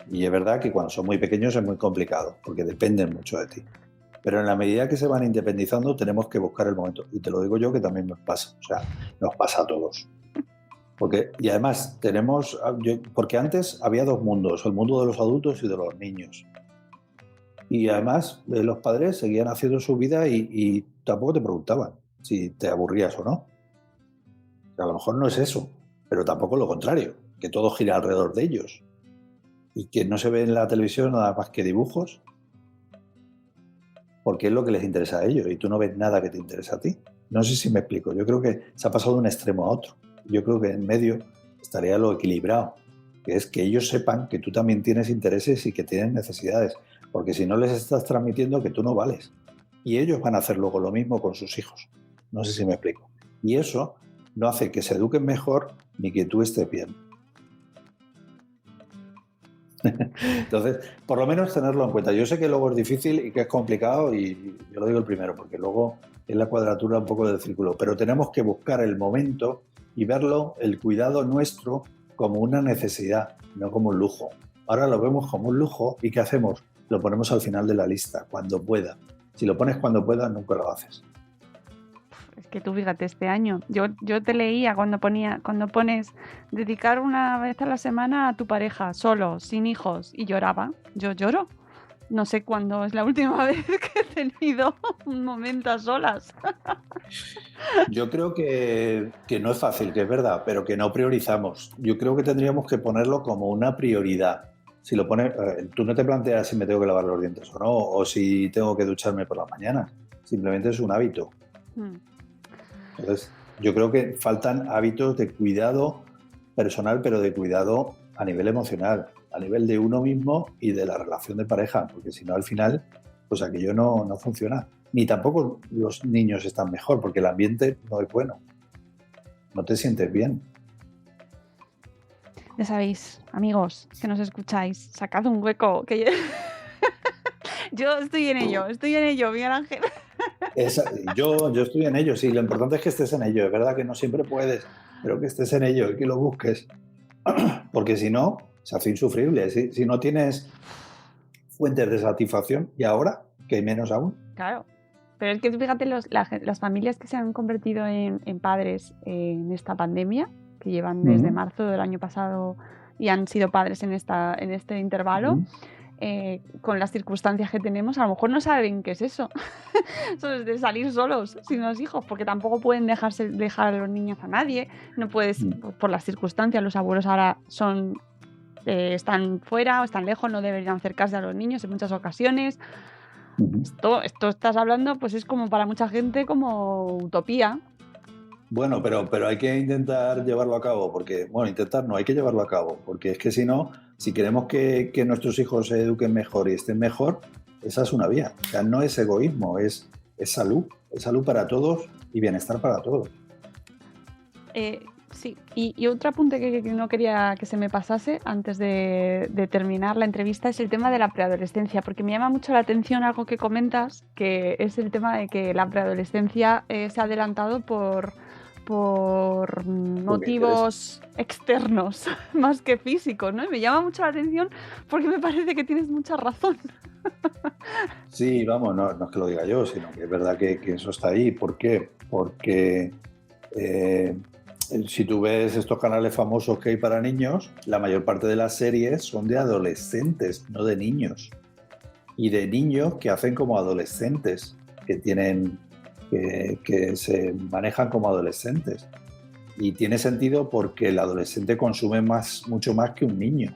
y es verdad que cuando son muy pequeños es muy complicado, porque dependen mucho de ti. Pero en la medida que se van independizando tenemos que buscar el momento. Y te lo digo yo que también nos pasa. O sea, nos pasa a todos. Y además porque antes había dos mundos, el mundo de los adultos y de los niños. Y además los padres seguían haciendo su vida y tampoco te preguntaban si te aburrías o no. A lo mejor no es eso, pero tampoco lo contrario, que todo gira alrededor de ellos. Y que no se ve en la televisión nada más que dibujos, porque es lo que les interesa a ellos y tú no ves nada que te interesa a ti. No sé si me explico. Yo creo que se ha pasado de un extremo a otro. Yo creo que en medio estaría lo equilibrado, que es que ellos sepan que tú también tienes intereses y que tienen necesidades, porque si no les estás transmitiendo que tú no vales. Y ellos van a hacer luego lo mismo con sus hijos. No sé si me explico. Y eso no hace que se eduquen mejor ni que tú estés bien. Entonces, por lo menos tenerlo en cuenta. Yo sé que luego es difícil y que es complicado y yo lo digo el primero, porque luego es la cuadratura un poco del círculo, pero tenemos que buscar el momento y verlo, el cuidado nuestro, como una necesidad, no como un lujo. Ahora lo vemos como un lujo y ¿qué hacemos? Lo ponemos al final de la lista, cuando pueda. Si lo pones cuando pueda, nunca lo haces. Es que tú fíjate, este año, yo te leía cuando pones dedicar una vez a la semana a tu pareja, solo, sin hijos, y lloraba. Yo lloro. No sé cuándo es la última vez que he tenido un momento a solas. Yo creo que no es fácil, que es verdad, pero que no priorizamos. Yo creo que tendríamos que ponerlo como una prioridad. Si lo pones, tú no te planteas si me tengo que lavar los dientes o no, o si tengo que ducharme por la mañana. Simplemente es un hábito. Entonces, yo creo que faltan hábitos de cuidado personal, pero de cuidado a nivel emocional, a nivel de uno mismo y de la relación de pareja, porque si no, al final, pues aquello no funciona. Ni tampoco los niños están mejor, porque el ambiente no es bueno. No te sientes bien. Ya sabéis, amigos, que nos escucháis, sacad un hueco, que yo estoy en ello, Miguel Ángel. Yo estoy en ello, sí, lo importante es que estés en ello. Es verdad que no siempre puedes, pero que estés en ello y que lo busques. Porque si no, se hace insufrible. Si no tienes fuentes de satisfacción, y ahora, que hay menos aún. Claro, pero es que fíjate las familias que se han convertido en padres en esta pandemia, que llevan desde marzo del año pasado y han sido padres en este intervalo. Con las circunstancias que tenemos, a lo mejor no saben qué es eso. Eso es de salir solos, sin los hijos, porque tampoco pueden dejar a los niños a nadie. No puedes, por las circunstancias, los abuelos ahora están fuera o están lejos, no deberían acercarse a los niños en muchas ocasiones. Esto estás hablando, pues es como para mucha gente como utopía. Bueno, pero hay que intentar llevarlo a cabo, porque, hay que llevarlo a cabo, porque es que si no, si queremos que nuestros hijos se eduquen mejor y estén mejor, esa es una vía. O sea, no es egoísmo, es salud para todos y bienestar para todos. Sí, y otro apunte que no quería que se me pasase antes de terminar la entrevista es el tema de la preadolescencia, porque me llama mucho la atención algo que comentas, que es el tema de que la preadolescencia se ha adelantado por por motivos externos más que físicos, ¿no? Y me llama mucho la atención porque me parece que tienes mucha razón. Sí, vamos, no es que lo diga yo, sino que es verdad que eso está ahí. ¿Por qué? Porque si tú ves estos canales famosos que hay para niños, la mayor parte de las series son de adolescentes, no de niños. Y de niños que hacen como adolescentes, que se manejan como adolescentes. Y tiene sentido porque el adolescente consume mucho más que un niño.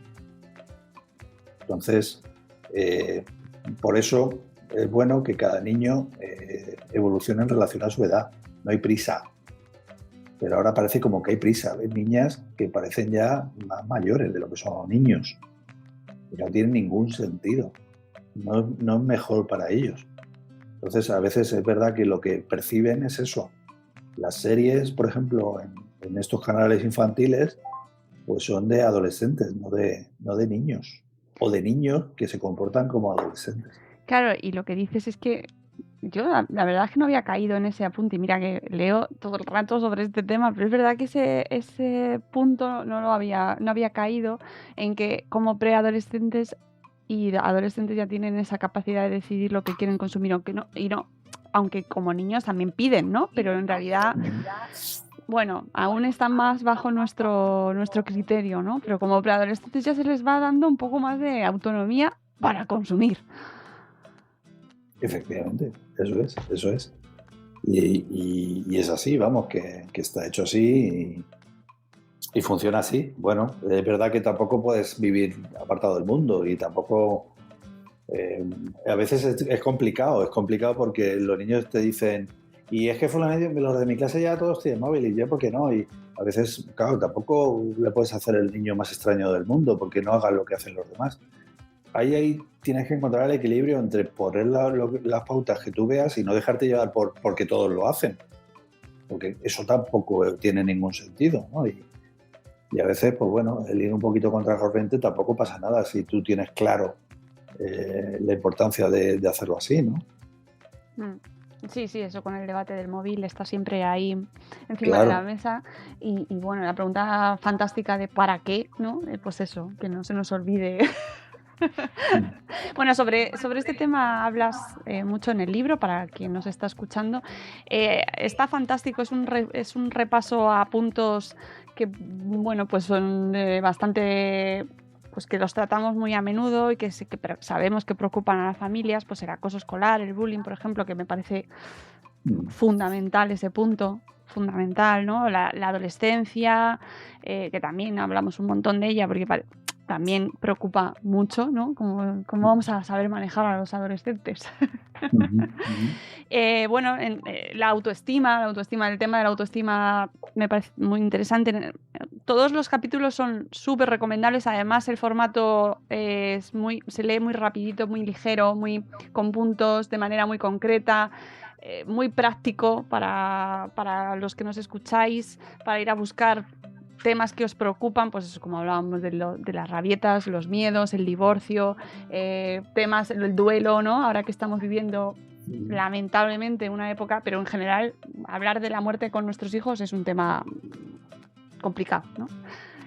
Entonces, por eso es bueno que cada niño evolucione en relación a su edad. No hay prisa. Pero ahora parece como que hay prisa. Ves niñas que parecen ya más mayores de lo que son los niños. Y no tienen ningún sentido. No es mejor para ellos. Entonces, a veces es verdad que lo que perciben es eso. Las series, por ejemplo, en estos canales infantiles, pues son de adolescentes, no de niños. O de niños que se comportan como adolescentes. Claro, y lo que dices es que yo la verdad es que no había caído en ese apunte. Y mira que leo todo el rato sobre este tema, pero es verdad que ese punto no había caído en que como preadolescentes y adolescentes ya tienen esa capacidad de decidir lo que quieren consumir, aunque como niños también piden, ¿no? Pero en realidad, bueno, aún están más bajo nuestro criterio, ¿no? Pero como preadolescentes ya se les va dando un poco más de autonomía para consumir. Efectivamente, eso es. Y es así, vamos, que está hecho así y funciona así. Bueno, es verdad que tampoco puedes vivir apartado del mundo y tampoco... a veces es complicado porque los niños te dicen, y es que los de mi clase ya todos tienen móvil y yo, ¿por qué no? Y a veces, claro, tampoco le puedes hacer el niño más extraño del mundo porque no hagan lo que hacen los demás. Ahí tienes que encontrar el equilibrio entre poner las pautas que tú veas y no dejarte llevar porque todos lo hacen, porque eso tampoco tiene ningún sentido, ¿no? Y a veces, pues bueno, el ir un poquito contra corriente tampoco pasa nada si tú tienes claro la importancia de hacerlo así, ¿no? Sí, eso con el debate del móvil está siempre ahí encima de la mesa y bueno, la pregunta fantástica de ¿para qué? ¿No? Pues eso, que no se nos olvide. Bueno, sobre este tema hablas mucho en el libro, para quien nos está escuchando. Está fantástico, es un repaso a puntos que, bueno, pues son bastante... pues que los tratamos muy a menudo y que sabemos que preocupan a las familias, pues el acoso escolar, el bullying, por ejemplo, que me parece fundamental ese punto, fundamental, ¿no? La adolescencia, que también hablamos un montón de ella, porque también preocupa mucho, ¿no? ¿Cómo vamos a saber manejar a los adolescentes? Bueno, la autoestima, el tema de la autoestima me parece muy interesante. Todos los capítulos son súper recomendables. Además, el formato se lee muy rapidito, muy ligero, con puntos, de manera muy concreta, muy práctico para los que nos escucháis, para ir a buscar temas que os preocupan, pues eso, como hablábamos de las rabietas, los miedos, el divorcio, temas, el duelo, ¿no? Ahora que estamos viviendo lamentablemente una época, pero en general hablar de la muerte con nuestros hijos es un tema complicado, ¿no?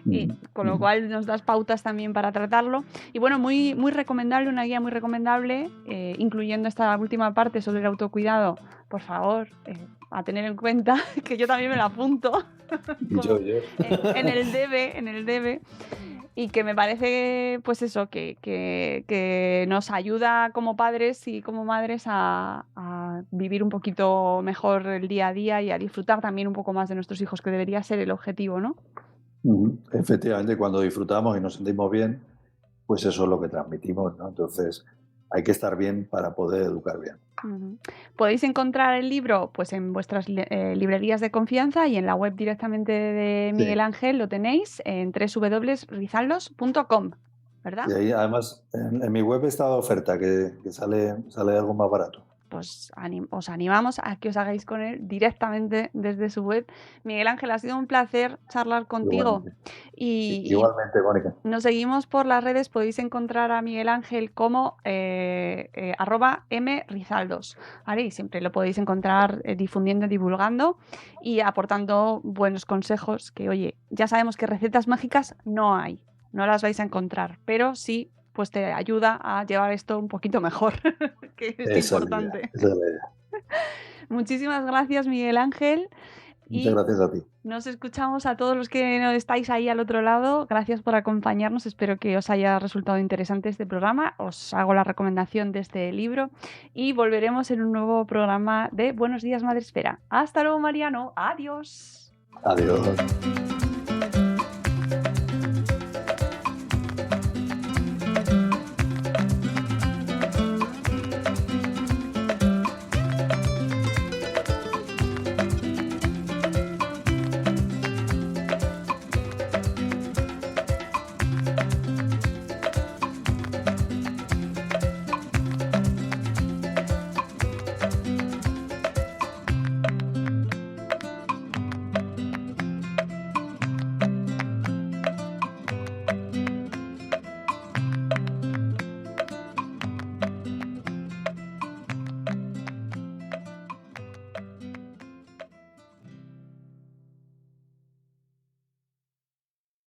Y con lo cual nos das pautas también para tratarlo. Y bueno, muy, muy recomendable, una guía muy recomendable, incluyendo esta última parte sobre el autocuidado. Por favor, a tener en cuenta, que yo también me la apunto en el debe, y que me parece, pues eso, que nos ayuda como padres y como madres a vivir un poquito mejor el día a día y a disfrutar también un poco más de nuestros hijos, que debería ser el objetivo, ¿no? Efectivamente, cuando disfrutamos y nos sentimos bien, pues eso es lo que transmitimos, ¿no? Entonces hay que estar bien para poder educar bien. Podéis encontrar el libro pues en vuestras librerías de confianza y en la web directamente de Miguel Ángel lo tenéis en www.rizaldos.com, ¿verdad? Y ahí además en mi web está de oferta, que sale algo más barato. pues os animamos a que os hagáis con él directamente desde su web. Miguel Ángel, ha sido un placer charlar contigo. Igualmente, Mónica. Nos seguimos por las redes, podéis encontrar a Miguel Ángel como @mrizaldos, ¿vale? Y siempre lo podéis encontrar difundiendo, divulgando y aportando buenos consejos que, oye, ya sabemos que recetas mágicas no hay, no las vais a encontrar, pero sí, pues te ayuda a llevar esto un poquito mejor, que es importante. Esa es la idea. Muchísimas gracias, Miguel Ángel. Muchas gracias a ti. Nos escuchamos a todos los que no estáis ahí al otro lado. Gracias por acompañarnos. Espero que os haya resultado interesante este programa. Os hago la recomendación de este libro y volveremos en un nuevo programa de Buenos Días Madresfera. Hasta luego, Mariano. Adiós. Adiós.